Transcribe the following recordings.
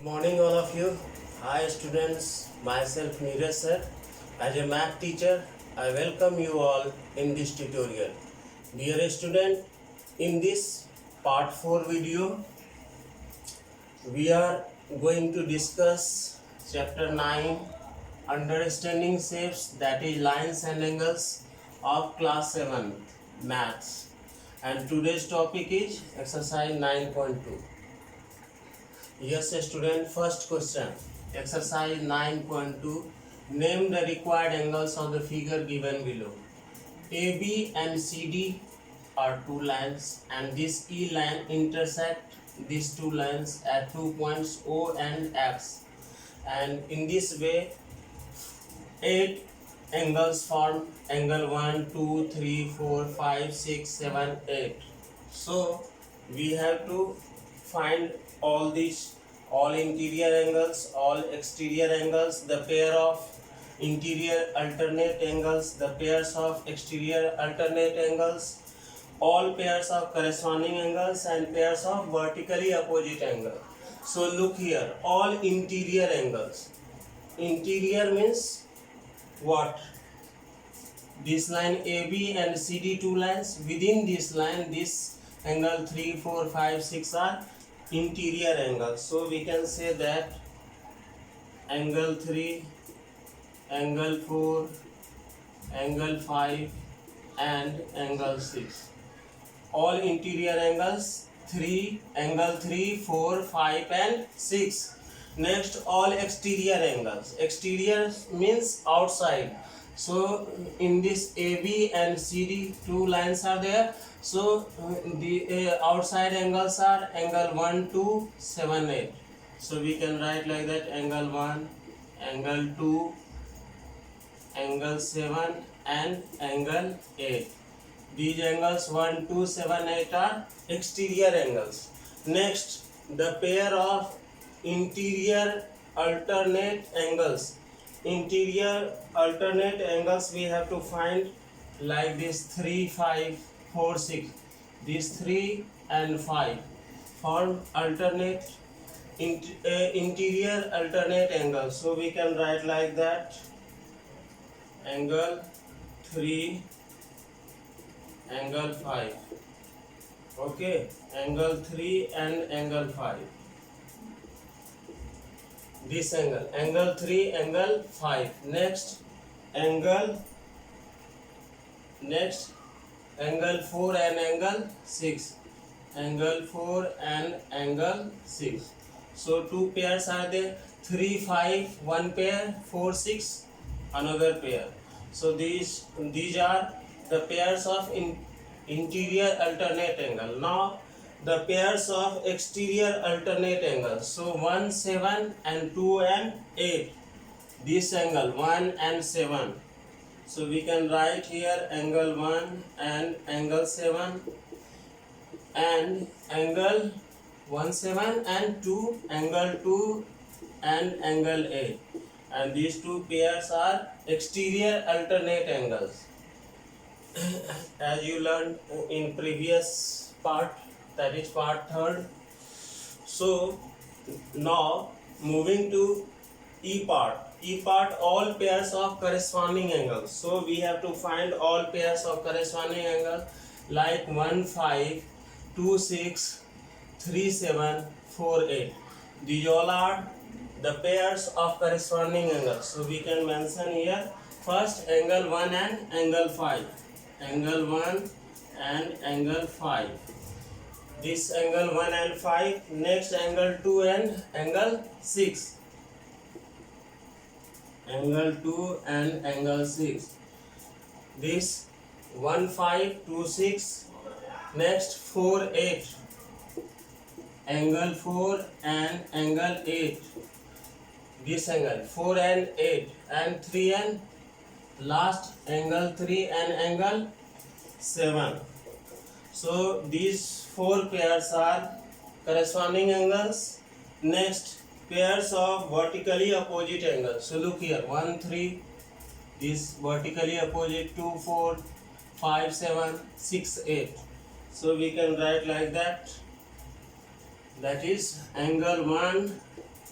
Morning all of you. Hi students, myself Neeraj sir. As a math teacher, I welcome you all in this tutorial. Dear student, in this part 4 video, we are going to discuss chapter 9, understanding shapes, that is lines and angles of class 7 maths. And today's topic is exercise 9.2. Yes, student, first question. Exercise 9.2. Name the required angles of the figure given below. AB and CD are two lines, and this E line intersect these two lines at 2 points O and X. And in this way, 8 angles form angle 1, 2, 3, 4, 5, 6, 7, 8. So we have to find all interior angles, all exterior angles, the pair of interior alternate angles, the pairs of exterior alternate angles, all pairs of corresponding angles, and pairs of vertically opposite angle. So look here, all interior angles. Interior means what? This line AB and CD two lines. Within this line, this angle 3, 4, 5, 6 are interior angles. So we can say that angle 3, angle 4, angle 5 and angle 6. All interior angles, angle 3, 4, 5 and 6. Next, all exterior angles. Exterior means outside. So in this AB and CD two lines are there. So the outside angles are angle 1, 2, 7, 8. So we can write like that: angle 1, angle 2, angle 7 and angle 8. These angles 1, 2, 7, 8 are exterior angles. Next, the pair of interior alternate angles. Interior alternate angles we have to find like this: 3, 5, 4, 6. These 3 and 5 form alternate interior alternate angles. So we can write like that: angle 3, angle 5. Okay, angle 3 and angle 5. This angle 3, angle 5. Next angle 4 and angle 6. Angle 4 and angle 6. So two pairs are there: 3, 5, one pair; 4, 6, another pair. So these are the pairs of interior alternate angle. Now the pairs of exterior alternate angles. So 1, 7 and 2 and 8. This angle 1 and 7. So we can write here angle 1 and angle 7 and angle 1, 7 and 2, angle 2 and angle 8. And these two pairs are exterior alternate angles. As you learned in previous part, that is part 3rd. So now moving to E part. E part, all pairs of corresponding angles. So we have to find all pairs of corresponding angles like 1, 5, 2, 6, 3, 7, 4, 8. These all are the pairs of corresponding angles. So we can mention here first angle 1 and angle 5. Angle 1 and angle 5. This angle 1 and 5. Next angle 2 and angle 6. Angle 2 and angle 6. This 1, 5, 2, 6. Next 4, 8. Angle 4 and angle 8. This angle 4 and 8 and 3 and last angle 3 and angle 7. So these 4 pairs are corresponding angles. Next, pairs of vertically opposite angles. So look here: 1, 3, this vertically opposite; 2, 4, 5, 7, 6, 8. So we can write like that. That is angle 1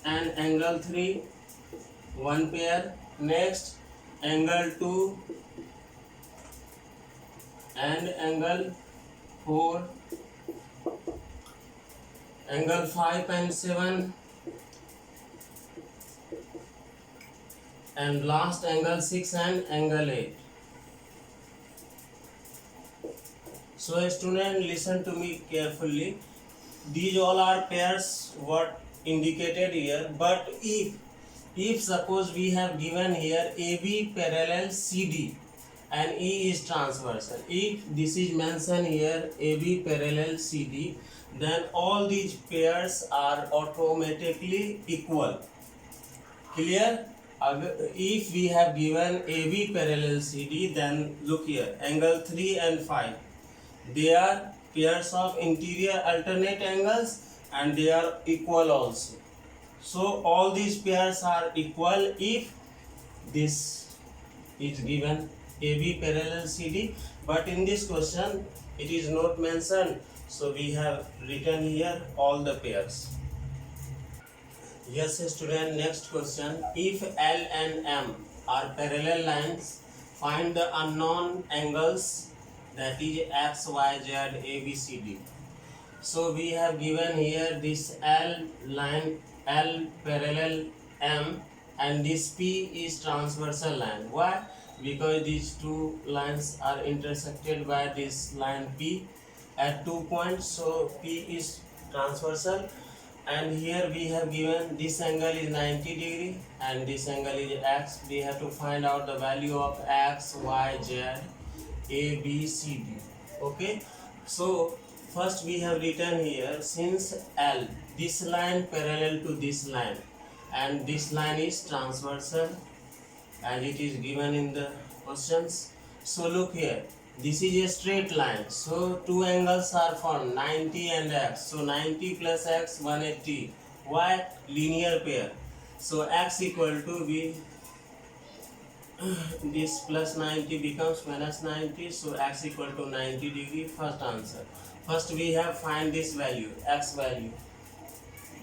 and angle 3, one pair. Next, angle 2 and angle 4, angle 5 and 7, and last angle 6 and angle 8. So student, listen to me carefully. These all are pairs what indicated here, but if suppose we have given here AB parallel CD and E is transversal, if this is mentioned here AB parallel CD, then all these pairs are automatically equal. Clear? If we have given AB parallel CD, then look here, angle 3 and 5, they are pairs of interior alternate angles and they are equal also. So all these pairs are equal if this is given AB parallel CD, but in this question it is not mentioned, so we have written here all the pairs. Yes student, next question. If L and M are parallel lines, find the unknown angles, that is X, Y, Z, A, B, C, D. So we have given here this L line, L parallel M, and this P is transversal line. Why? Because these two lines are intersected by this line P at 2 points, so P is transversal. And here we have given this angle is 90 degree and this angle is X. We have to find out the value of X, Y, Z, A, B, C, D. Okay, so first we have written here, since L, this line parallel to this line and this line is transversal and it is given in the questions. So look here, this is a straight line, so two angles are formed, 90 and X. So 90 plus X, 180. Why? Linear pair. So X equal to B, this plus 90 becomes minus 90, so X equal to 90 degree. First answer. First we have find this value, X value.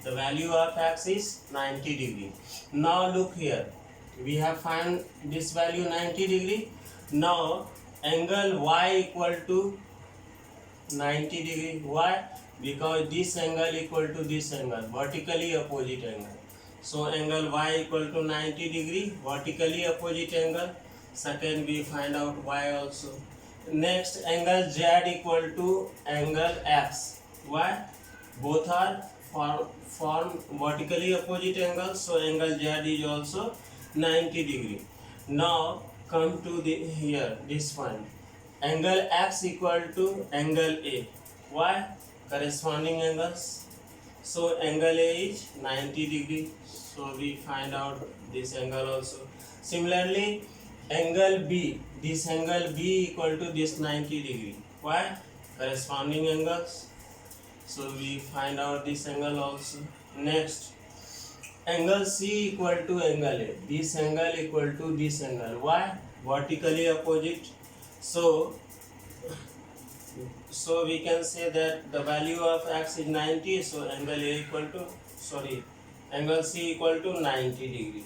The value of X is 90 degree. Now look here, we have find this value 90 degree. Now angle Y equal to 90 degree. Why? Because this angle equal to this angle, vertically opposite angle. So angle Y equal to 90 degree, vertically opposite angle. Second we find out Y also. Next, angle Z equal to angle X. Why? Both are form vertically opposite angles, so angle Z is also 90 degree. Now come to the here, this one. Angle X equal to angle A. Why? Corresponding angles. So angle A is 90 degree. So we find out this angle also. Similarly, angle B. This angle B equal to this 90 degree. Why? Corresponding angles. So we find out this angle also. Next, angle C equal to angle A. This angle equal to this angle. Why? Vertically opposite. So we can say that the value of X is 90. So angle A equal to, angle C equal to 90 degree.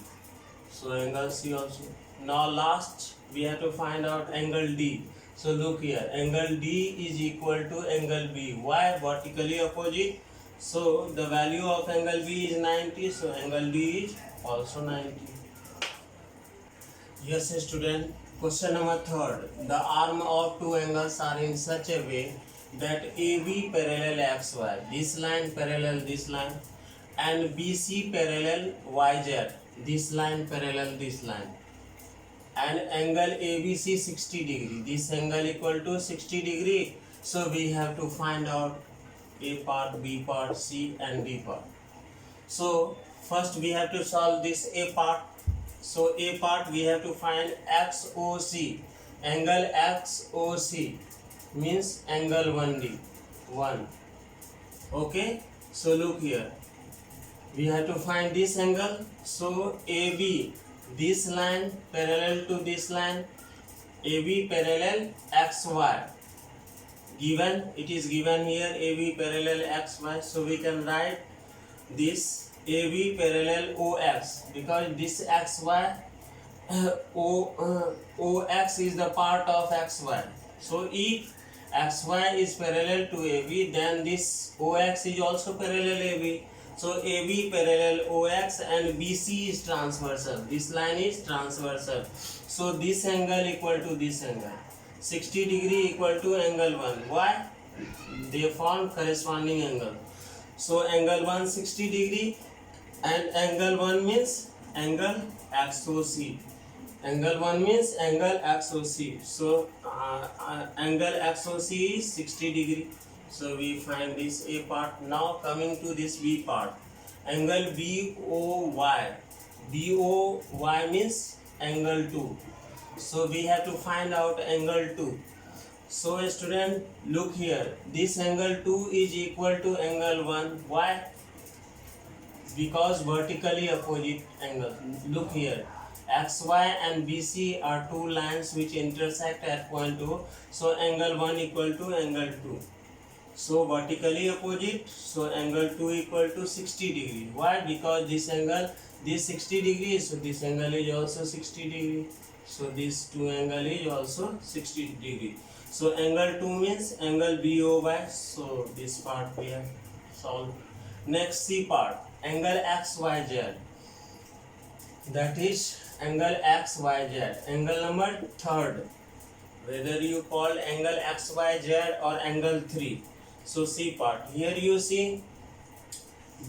So angle C also. Now last we have to find out angle D. So look here, angle D is equal to angle B. Why? Vertically opposite. So the value of angle B is 90. So angle D is also 90. Yes student. Question number 3. The arm of two angles are in such a way that AB parallel XY, this line parallel this line, and BC parallel YZ, this line parallel this line, and angle ABC 60 degree, this angle equal to 60 degree. So we have to find out A part, B part, C and D part. So first we have to solve this A part. So A part we have to find XOC, angle XOC means angle 1D, 1. Okay, so look here, we have to find this angle. So AB, this line parallel to this line, AB parallel XY, given, it is given here AB parallel XY. So we can write this AB parallel OX, because this XY OX is the part of XY. So if XY is parallel to AB, then this OX is also parallel AB. So AB parallel OX and BC is transversal. This line is transversal. So this angle equal to this angle. 60 degree equal to angle 1. Why? They form corresponding angle. So angle 1 60 degree and angle 1 means angle XOC. Angle 1 means angle XOC. So angle XOC is 60 degree. So we find this A part. Now coming to this B part. Angle BOY. BOY means angle 2. So we have to find out angle 2. So student, look here. This angle 2 is equal to angle 1. Why? Because vertically opposite angle. Look here. XY and BC are two lines which intersect at point 2. So angle 1 equal to angle 2. So vertically opposite. So angle 2 equal to 60 degree. Why? Because this angle, this 60 degree. So this angle is also 60 degree. So this two angle is also 60 degree. So angle 2 means angle BOY. So this part we have solved. Next C part. Angle XYZ. That is angle XYZ. Angle number 3rd. Whether you call angle XYZ or angle 3. So C part. Here you see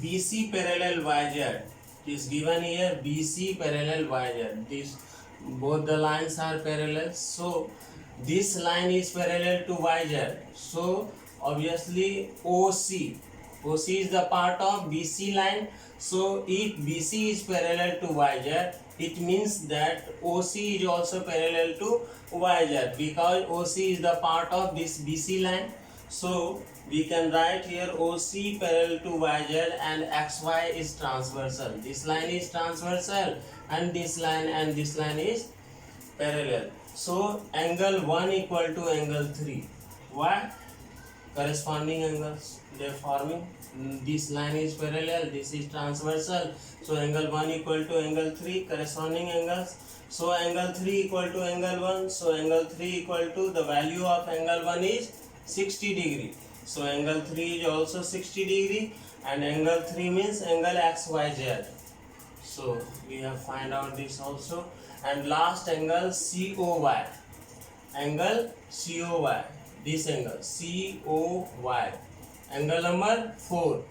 BC parallel YZ. It is given here BC parallel YZ. This both the lines are parallel. So this line is parallel to YZ. So obviously OC is the part of BC line. So if BC is parallel to YZ, it means that OC is also parallel to YZ, because OC is the part of this BC line. So we can write here OC parallel to YZ and XY is transversal. This line is transversal and this line is parallel. So angle 1 equal to angle 3. Why? Corresponding angles they are forming. This line is parallel, this is transversal. So angle 1 equal to angle 3, corresponding angles. So angle 3 equal to angle 1. So angle 3 equal to, the value of angle 1 is 60 degree. So angle 3 is also 60 degree and angle 3 means angle XYZ. So we have find out this also. And last angle COY. Angle COY. This angle COY. Angle number 4.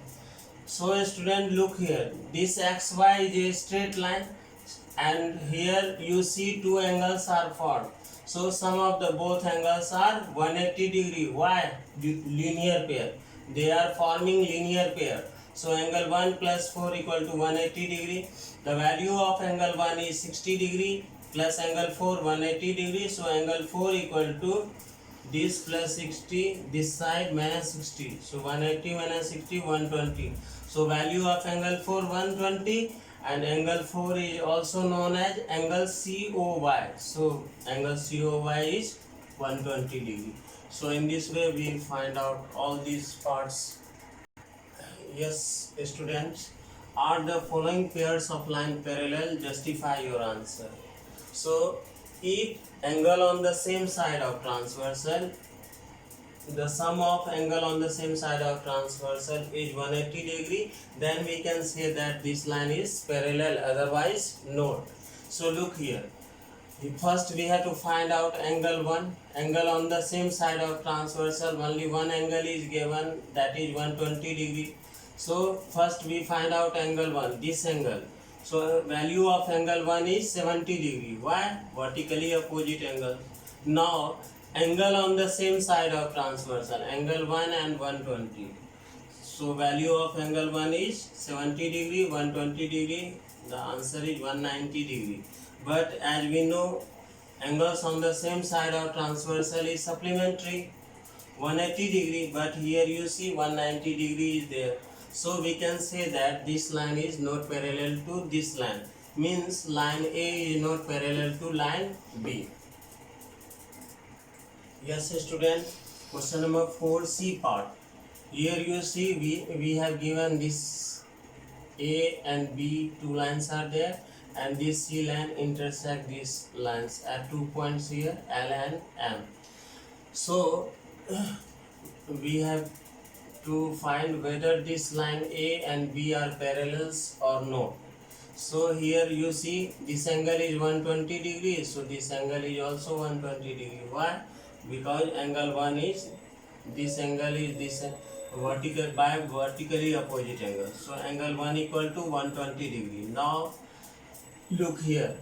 So student, look here. This XY is a straight line and here you see two angles are formed. So sum of the both angles are 180 degree. Why? Linear pair. They are forming linear pair. So angle 1 plus 4 equal to 180 degree. The value of angle 1 is 60 degree plus angle 4 180 degree. So angle 4 equal to this plus 60, this side minus 60. So 180 minus 60, 120. So value of angle 4 120 and angle 4 is also known as angle COY. So angle COY is 120 degree. So in this way we will find out all these parts. Yes, students, are the following pairs of line parallel? Justify your answer. So if angle on the same side of transversal, the sum of angle on the same side of transversal is 180 degree, then we can say that this line is parallel, otherwise not. So look here. First we have to find out angle 1. Angle on the same side of transversal, only one angle is given, that is 120 degree. So first we find out angle 1, this angle. So value of angle 1 is 70 degree. Why? Vertically opposite angle. Now angle on the same side of transversal, angle 1 and 120. So value of angle 1 is 70 degree, 120 degree. The answer is 190 degree. But as we know, angles on the same side of transversal is supplementary 180 degree, but here you see 190 degree is there. So we can say that this line is not parallel to this line. Means line A is not parallel to line B. Yes student, question number 4 C part. Here you see we have given this A and B, two lines are there, and this C line intersect these lines at 2 points here, L and M. So we have to find whether this line A and B are parallels or no. So here you see this angle is 120 degrees, so this angle is also 120 degree. Why? Because angle 1 is, this angle is this vertical by vertically opposite angle. So angle 1 equal to 120 degree. Now look here,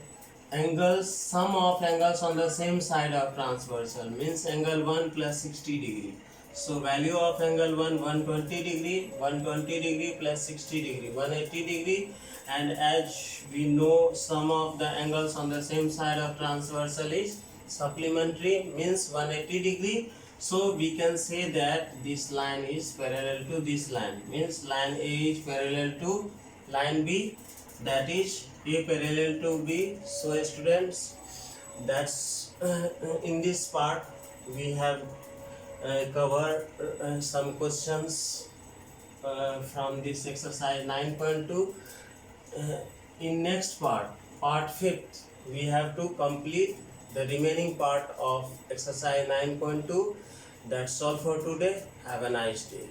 angles, sum of angles on the same side of transversal means angle 1 plus 60 degree. So value of angle 1 120 degree, 120 degree plus 60 degree, 180 degree. And as we know, sum of the angles on the same side of transversal is supplementary means 180 degree. So we can say that this line is parallel to this line, means line A is parallel to line B, that is A parallel to B. So students, that's in this part we have covered some questions from this exercise 9.2. In next part, part 5th, we have to complete the remaining part of exercise 9.2. That's all for today. Have a nice day.